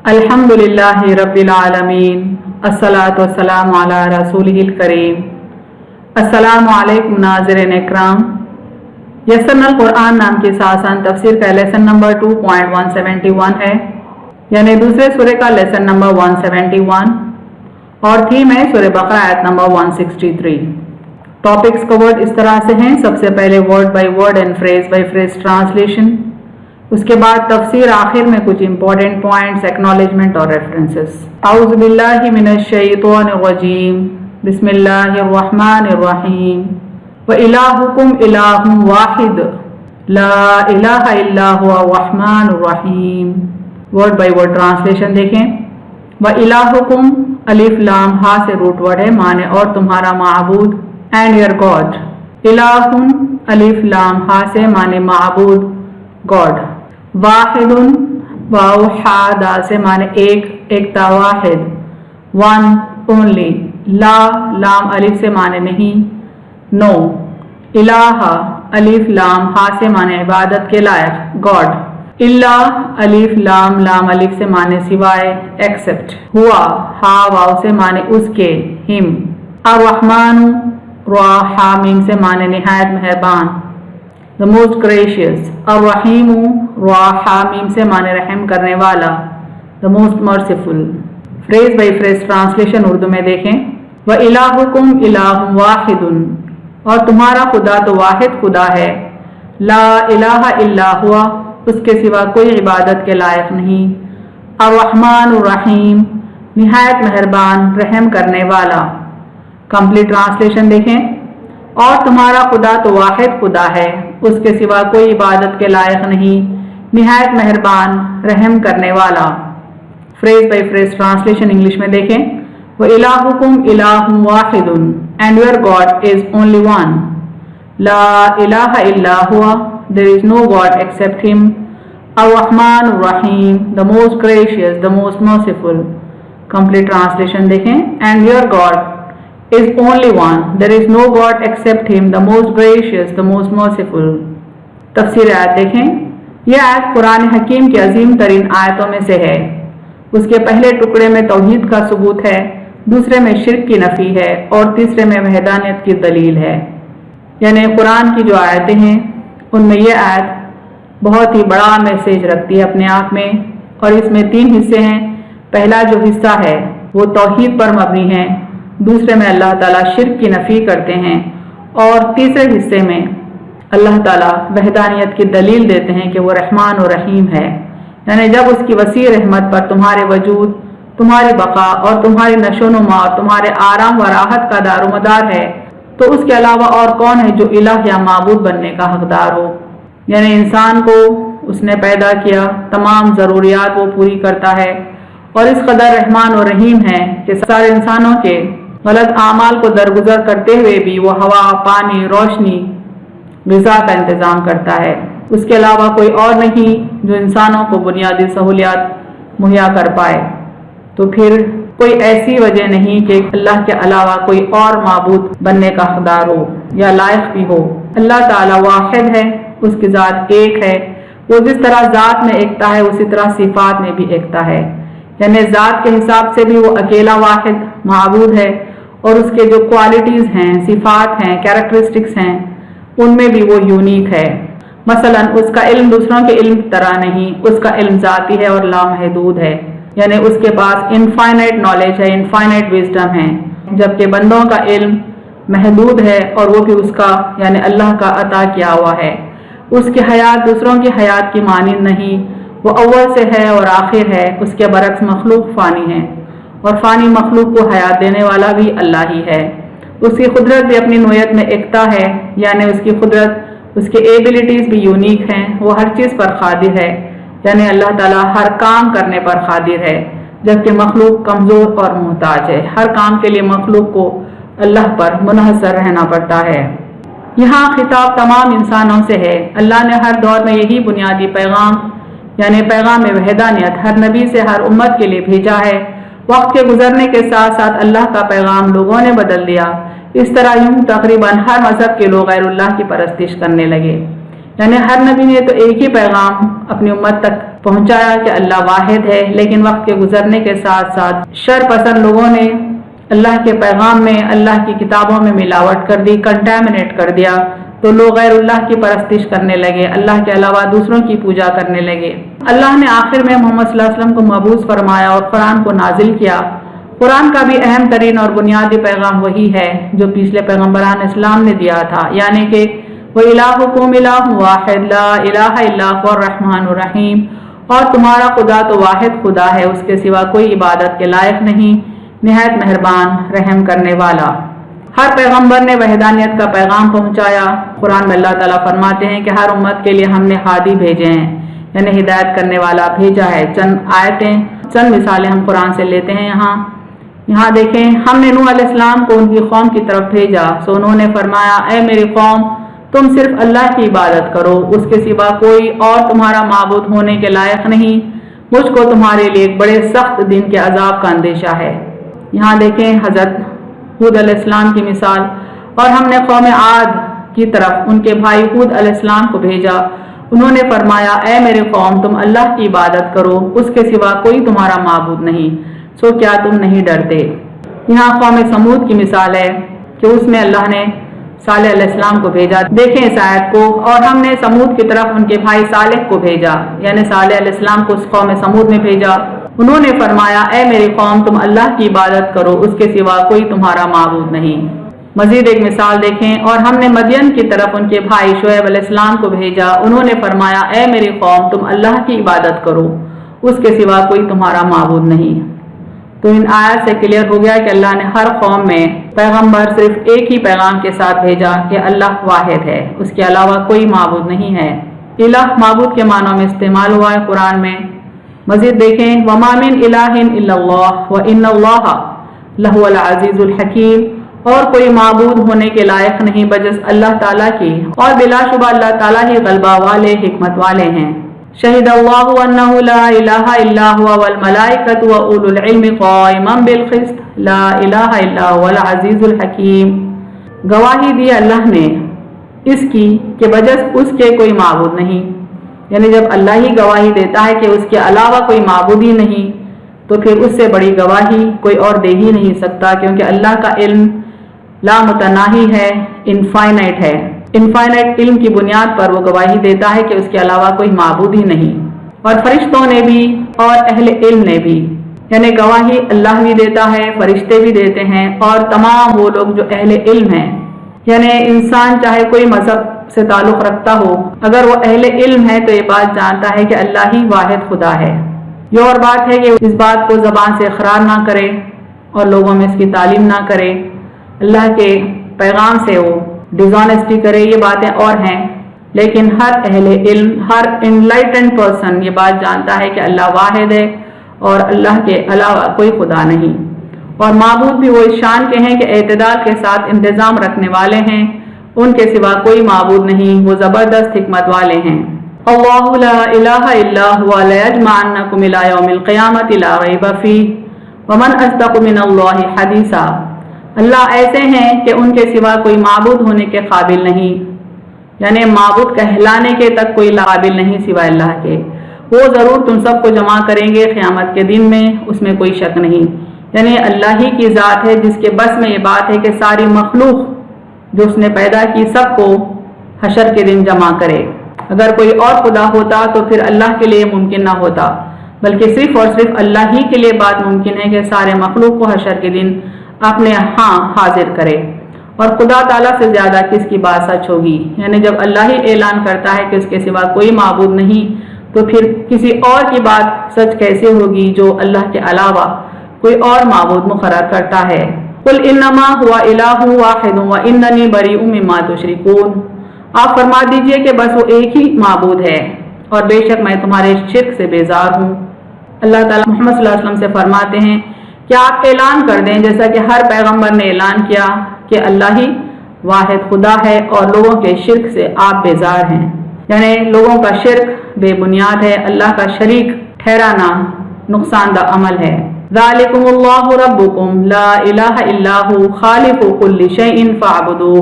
الحمدللہ رب العالمین، الصلاۃ والسلام علی رسولہ الکریم۔ السلام علیکم ناظرین اکرام۔ یسرنا القرآن نام کی آسان تفسیر کا لیسن نمبر 2.171 ہے، یعنی دوسرے سورہ کا لیسن نمبر 171، اور تھیم ہے سورہ بقرہ آیت نمبر 163۔ ٹاپکس کورڈ اس طرح سے ہیں: سب سے پہلے word by word and phrase by phrase translation, اس کے بعد تفسیر، آخر میں کچھ امپورٹنٹ پوائنٹس، ایکنالجمنٹ اور ریفرنسز۔ اعوذ باللہ من الشیطان الرجیم، بسم اللہ الرحمن الرحیم۔ وَإِلَٰهُكُمْ إِلَٰهٌ وَاحِدٌ لَا إِلَٰهَ إِلَّا هُوَ الرَّحْمَٰنُ الرَّحِيمُ۔ ورڈ بائی ورڈ ٹرانسلیشن دیکھیں۔ وَإِلَٰهُكُمْ الف لام ہا سے روٹ ورڈ ہے، معنی اور تمہارا معبود، اینڈ یور گاڈ۔ الہ الف لام ہا سے معنی معبود، گاڈ۔ واحد واو ہا دا سے معنی ایک تا واحد، ون اونلی۔ لا لام الف سے معنی نہیں، نو۔ الہ الف لام ہا سے معنی عبادت کے لائق، گاڈ۔ الا الف لام لام الف سے معنی سوائے، ایکسپٹ۔ ہوا ہا واو سے معنی اس کے، ہم۔ الرحمن را ہا میم سے معنی نہایت مہربان، the most gracious۔ الرحیم را ہا میم سے معنی رحم کرنے والا، the most merciful۔ Phrase by phrase translation Urdu میں دیکھیں۔ وَإِلَٰهُكُمْ إِلَٰهٌ وَاحِدٌ، اور تمہارا خدا تو واحد خدا ہے، لا الہ الا ہوا، اس کے سوا کوئی عبادت کے لائق نہیں، الرحمن الرحیم، نہایت مہربان رحم کرنے والا۔ کمپلیٹ ٹرانسلیشن دیکھیں۔ اور تمہارا خدا تو واحد خدا ہے، اس کے سوا کوئی عبادت کے لائق نہیں، نہایت مہربان رحم کرنے والا۔ Phrase by phrase translation English میں دیکھیں۔ وَإِلَٰهُكُمْ إِلَٰهٌ وَاحِدٌ and your God is only one. لا الہ الا ہوا، there is no God except him. الرحمن الرحیم، the most gracious, the most merciful۔ Complete translation دیکھیں۔ and your God is only one, there is no God except him, the most gracious, the most merciful۔ تفسیر آیت دیکھیں۔ یہ آیت قرآن حکیم کی عظیم ترین آیتوں میں سے ہے۔ اس کے پہلے ٹکڑے میں توحید کا ثبوت ہے، دوسرے میں شرک کی نفی ہے، اور تیسرے میں وحدانیت کی دلیل ہے۔ یعنی قرآن کی جو آیتیں ہیں ان میں یہ آیت بہت ہی بڑا میسیج رکھتی ہے اپنے آپ میں، اور اس میں 3 حصے ہیں۔ پہلا جو حصہ ہے وہ توحید پر مبنی ہے، دوسرے میں اللہ تعالیٰ شرک کی نفی کرتے ہیں، اور تیسرے حصے میں اللہ تعالیٰ وحدانیت کی دلیل دیتے ہیں کہ وہ رحمان و رحیم ہے۔ یعنی جب اس کی وسیع رحمت پر تمہارے وجود، تمہاری بقا اور تمہاری نشو و نما اور تمہارے آرام و راحت کا دار و مدار ہے، تو اس کے علاوہ اور کون ہے جو الہ یا معبود بننے کا حقدار ہو۔ یعنی انسان کو اس نے پیدا کیا، تمام ضروریات وہ پوری کرتا ہے، اور اس قدر رحمان و رحیم ہے کہ سارے انسانوں کے غلط اعمال کو درگزر کرتے ہوئے بھی وہ ہوا، پانی، روشنی، غذا کا انتظام کرتا ہے۔ اس کے علاوہ کوئی اور نہیں جو انسانوں کو بنیادی سہولیات مہیا کر پائے۔ تو پھر کوئی ایسی وجہ نہیں کہ اللہ کے علاوہ کوئی اور معبود بننے کا حقدار ہو یا لائق بھی ہو۔ اللہ تعالیٰ واحد ہے، اس کی ذات ایک ہے، وہ جس طرح ذات میں ایکتا ہے اسی طرح صفات میں بھی ایکتا ہے۔ یعنی ذات کے حساب سے بھی وہ اکیلا واحد معبود ہے، اور اس کے جو کوالٹیز ہیں، صفات ہیں، کیریکٹرسٹکس ہیں، ان میں بھی وہ یونیک ہے۔ مثلا اس کا علم دوسروں کے علم کی طرح نہیں، اس کا علم ذاتی ہے اور لامحدود ہے، یعنی اس کے پاس انفائنائٹ نالج ہے، انفائنائٹ وزڈم ہے، جبکہ بندوں کا علم محدود ہے، اور وہ بھی اس کا یعنی اللہ کا عطا کیا ہوا ہے۔ اس کی حیات دوسروں کی حیات کی مانند نہیں، وہ اول سے ہے اور آخر ہے، اس کے برعکس مخلوق فانی ہے، اور فانی مخلوق کو حیات دینے والا بھی اللہ ہی ہے۔ اس کی قدرت بھی اپنی نوعیت میں ایکتا ہے، یعنی اس کی قدرت، اس کے ایبلٹیز بھی یونیک ہیں، وہ ہر چیز پر قادر ہے، یعنی اللہ تعالیٰ ہر کام کرنے پر قادر ہے، جبکہ مخلوق کمزور اور محتاج ہے۔ ہر کام کے لیے مخلوق کو اللہ پر منحصر رہنا پڑتا ہے۔ یہاں خطاب تمام انسانوں سے ہے۔ اللہ نے ہر دور میں یہی بنیادی پیغام یعنی پیغام وحدانیت ہر نبی سے ہر امت کے لیے بھیجا ہے۔ وقت کے گزرنے کے ساتھ ساتھ اللہ کا پیغام لوگوں نے بدل دیا۔ اس طرح یوں تقریباً ہر مذہب کے لوگ غیر اللہ کی پرستش کرنے لگے۔ یعنی ہر نبی نے تو ایک ہی پیغام اپنی امت تک پہنچایا کہ اللہ واحد ہے، لیکن وقت کے گزرنے کے ساتھ ساتھ شر پسند لوگوں نے اللہ کے پیغام میں، اللہ کی کتابوں میں ملاوٹ کر دی، کنٹامنیٹ کر دیا، تو لوگ غیر اللہ کی پرستش کرنے لگے، اللہ کے علاوہ دوسروں کی پوجا کرنے لگے۔ اللہ نے آخر میں محمد صلی اللہ علیہ وسلم کو مبعوث فرمایا اور قرآن کو نازل کیا۔ قرآن کا بھی اہم ترین اور بنیادی پیغام وہی ہے جو پچھلے پیغمبران اسلام نے دیا تھا، یعنی کہ وَإِلَٰهُكُمْ إِلَٰهٌ وَاحِدٌ لَا إِلَٰهَ إِلَّا هُوَ الرَّحْمَٰنُ الرَّحِيمُ، اور تمہارا خدا تو واحد خدا ہے، اس کے سوا کوئی عبادت کے لائق نہیں، نہایت مہربان رحم کرنے والا۔ ہر پیغمبر نے وحدانیت کا پیغام پہنچایا۔ قرآن میں اللہ تعالیٰ فرماتے ہیں کہ ہر امت کے لیے ہم نے ہادی بھیجے ہیں، یعنی ہدایت کرنے والا بھیجا ہے۔ چند مثالیں ہم قرآن سے لیتے ہیں۔ یہاں دیکھیں، ہم نے نوح علیہ السلام کو ان کی قوم کی طرف بھیجا، سو انہوں نے فرمایا اے میری قوم، تم صرف اللہ کی عبادت کرو، اس کے سوا کوئی اور تمہارا معبود ہونے کے لائق نہیں، مجھ کو تمہارے لیے ایک بڑے سخت دن کے عذاب کا اندیشہ ہے۔ یہاں دیکھیں حضرت ہود علیہ السلام کی مثال۔ اور ہم نے قوم عاد کی طرف ان کے بھائی ہود علیہ السلام کو بھیجا، انہوں نے فرمایا اے میرے قوم، تم اللہ کی عبادت کرو، اس کے سوا کوئی تمہارا معبود نہیں، سو کیا تم نہیں ڈرتے۔ یہاں قوم سمود کی مثال ہے کہ اس میں اللہ نے صالح علیہ السلام کو بھیجا۔ دیکھیں اس آیت کو، اور ہم نے سمود کی طرف ان کے بھائی صالح کو بھیجا، یعنی صالح علیہ السلام کو اس قوم سمود میں بھیجا، انہوں نے فرمایا اے میری قوم، تم اللہ کی عبادت کرو، اس کے سوا کوئی تمہارا معبود نہیں۔ مزید ایک مثال دیکھیں، اور ہم نے مدین کی طرف ان کے بھائی شعیب علیہ السلام کو بھیجا، انہوں نے فرمایا اے میری قوم، تم اللہ کی عبادت کرو، اس کے سوا کوئی تمہارا معبود نہیں۔ تو ان آیات سے کلیئر ہو گیا کہ اللہ نے ہر قوم میں پیغمبر صرف ایک ہی پیغام کے ساتھ بھیجا کہ اللہ واحد ہے، اس کے علاوہ کوئی معبود نہیں ہے۔ الہ معبود کے معنوں میں استعمال ہوا ہے قرآن میں۔ مزید دیکھیں وَمَا مِنْ إِلَٰهٍ إِلَّا اللَّهُ وَإِنَّ اللَّهَ لَهُوَ الْعَزِيزُ الْحَكِيمُ، اور کوئی معبود ہونے کے لائق نہیں بجز اللہ تعالیٰ کی، اور بلا شبہ اللہ تعالیٰ ہی غلبہ والے، حکمت والے ہیں۔ شہد اللہ انہ لا الہ الا هو والملائکۃ واولو العلم قائما بالقسط لا الہ الا هو العزیز الحکیم، گواہی دی اللہ نے اس کی کہ بجز اس کے کوئی معبود نہیں، یعنی جب اللہ ہی گواہی دیتا ہے کہ اس کے علاوہ کوئی معبود ہی نہیں، تو پھر اس سے بڑی گواہی کوئی اور دے ہی نہیں سکتا، کیونکہ اللہ کا علم لا متناہی ہے، انفائنائٹ ہے۔ انفائنائٹ علم کی بنیاد پر وہ گواہی دیتا ہے کہ اس کے علاوہ کوئی معبود ہی نہیں، اور فرشتوں نے بھی اور اہل علم نے بھی، یعنی گواہی اللہ بھی دیتا ہے، فرشتے بھی دیتے ہیں، اور تمام وہ لوگ جو اہل علم ہیں، یعنی انسان چاہے کوئی مذہب سے تعلق رکھتا ہو، اگر وہ اہل علم ہے تو یہ بات جانتا ہے کہ اللہ ہی واحد خدا ہے۔ یہ اور بات ہے کہ اس بات کو زبان سے اقرار نہ کرے اور لوگوں میں اس کی تعلیم نہ کرے، اللہ کے پیغام سے وہ ڈیزانیسٹی کرے، یہ باتیں اور ہیں، لیکن ہر اہل علم، ہر انلائٹنڈ پرسن یہ بات جانتا ہے کہ اللہ واحد ہے اور اللہ کے علاوہ کوئی خدا نہیں، اور معبود بھی وہ اس شان کے ہیں کہ اعتدال کے ساتھ انتظام رکھنے والے ہیں، ان کے سوا کوئی معبود نہیں، وہ زبردست حکمت والے ہیں۔ اللہ لا الہ الا هو لیجمعنکم الی یوم القیامۃ لا ریب فیہ ومن اصدق من اللہ حدیثا، اللہ ایسے ہیں کہ ان کے سوا کوئی معبود ہونے کے قابل نہیں، یعنی معبود کہلانے کے تک کوئی قابل نہیں سوائے اللہ کے، وہ ضرور تم سب کو جمع کریں گے قیامت کے دن میں، اس میں کوئی شک نہیں، یعنی اللہ ہی کی ذات ہے جس کے بس میں یہ بات ہے کہ ساری مخلوق جو اس نے پیدا کی سب کو حشر کے دن جمع کرے۔ اگر کوئی اور خدا ہوتا تو پھر اللہ کے لیے ممکن نہ ہوتا، بلکہ صرف اور صرف اللہ ہی کے لیے بات ممکن ہے کہ سارے مخلوق کو حشر کے دن اپنے ہاں حاضر کرے، اور خدا تعالیٰ سے زیادہ کس کی بات سچ ہوگی، یعنی جب اللہ ہی اعلان کرتا ہے کہ اس کے سوا کوئی معبود نہیں، تو پھر کسی اور کی بات سچ کیسے ہوگی جو اللہ کے علاوہ کوئی اور معبود مقرر کرتا ہے۔ قل انما هو الہ واحد واننی بریء مما تشرکون، آپ فرما دیجئے کہ بس وہ ایک ہی معبود ہے اور بے شک میں تمہارے شرک سے بیزار ہوں۔ اللہ تعالیٰ محمد صلی اللہ علیہ وسلم سے فرماتے ہیں کہ آپ اعلان کر دیں جیسا کہ ہر پیغمبر نے اعلان کیا کہ اللہ ہی واحد خدا ہے اور لوگوں کے شرک سے آپ بیزار ہیں، یعنی لوگوں کا شرک بے بنیاد ہے، اللہ کا شریک ٹھہرانا نقصان دہ عمل ہے۔ ذالکم اللہ ربکم لا الہ الا ہو خالق کل شیء فاعبدوہ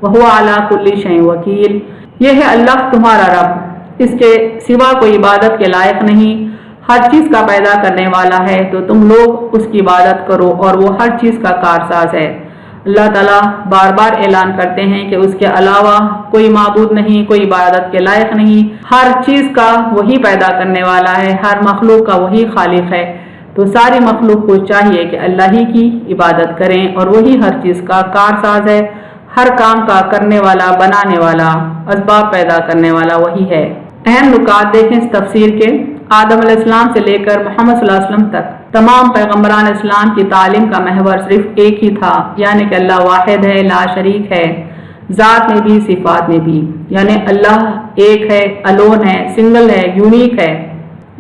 وہو علی کل شیء وکیل، یہ ہے اللہ تمہارا رب، اس کے سوا کوئی عبادت کے لائق نہیں، ہر چیز کا پیدا کرنے والا ہے، تو تم لوگ اس کی عبادت کرو اور وہ ہر چیز کا کارساز ہے۔ اللہ تعالیٰ بار بار اعلان کرتے ہیں کہ اس کے علاوہ کوئی معبود نہیں، کوئی عبادت کے لائق نہیں، ہر چیز کا وہی پیدا کرنے والا ہے، ہر مخلوق کا وہی خالق ہے، تو ساری مخلوق کو چاہیے کہ اللہ ہی کی عبادت کریں، اور وہی ہر چیز کا کارساز ہے، ہر کام کا کرنے والا، بنانے والا، اسباب پیدا کرنے والا وہی ہے۔ اہم نکات دیکھیں اس تفسیر کے۔ آدم علیہ السلام سے لے کر محمد صلی اللہ علیہ وسلم تک تمام پیغمبران اسلام کی تعلیم کا محور صرف ایک ہی تھا، یعنی کہ اللہ واحد ہے، لا شریک ہے، ذات میں بھی صفات میں بھی، یعنی اللہ ایک ہے، الون ہے، سنگل ہے، یونیک ہے،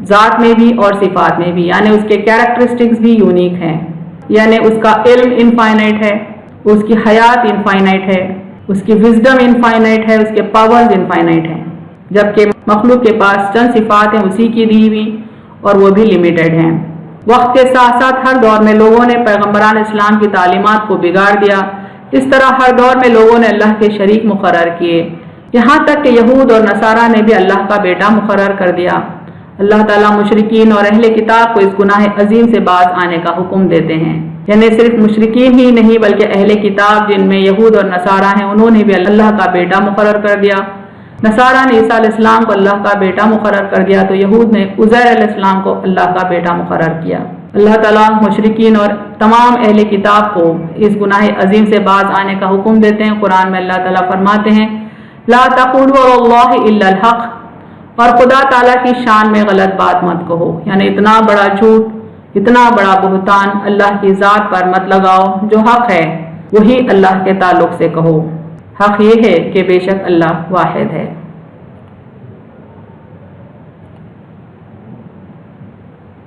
ذات میں بھی اور صفات میں بھی، یعنی اس کے کیریکٹرسٹکس بھی یونیک ہیں، یعنی اس کا علم انفائنائٹ ہے، اس کی حیات انفائنائٹ ہے، اس کی وزڈم انفائنائٹ ہے، اس کے پاورز انفائنائٹ ہیں، جبکہ مخلوق کے پاس چند صفات ہیں اسی کی دی ہوئی اور وہ بھی لمیٹڈ ہیں۔ وقت کے ساتھ ساتھ ہر دور میں لوگوں نے پیغمبران اسلام کی تعلیمات کو بگاڑ دیا، اس طرح ہر دور میں لوگوں نے اللہ کے شریک مقرر کیے، یہاں تک کہ یہود اور نصارہ نے بھی اللہ کا بیٹا مقرر کر دیا۔ اللہ تعالیٰ مشرکین اور اہل کتاب کو اس گناہ عظیم سے باز آنے کا حکم دیتے ہیں، یعنی صرف مشرکین ہی نہیں بلکہ اہل کتاب جن میں یہود اور نصارہ ہیں انہوں نے بھی اللہ کا بیٹا مقرر کر دیا۔ نصارہ نے عیسیٰ علیہ السلام کو اللہ کا بیٹا مقرر کر دیا تو یہود نے عزیر علیہ السلام کو اللہ کا بیٹا مقرر کیا۔ اللہ تعالیٰ مشرکین اور تمام اہل کتاب کو اس گناہ عظیم سے باز آنے کا حکم دیتے ہیں۔ قرآن میں اللہ تعالیٰ فرماتے ہیں لا تقولوا علی اللہ الا الحق، اور خدا تعالیٰ کی شان میں غلط بات مت کہو، یعنی اتنا بڑا جھوٹ، اتنا بڑا بہتان اللہ کی ذات پر مت لگاؤ، جو حق ہے وہی اللہ کے تعلق سے کہو۔ حق یہ ہے کہ بے شک اللہ واحد ہے۔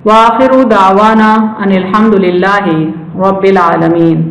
وآخر دعوانا ان الحمد للہ رب العالمین۔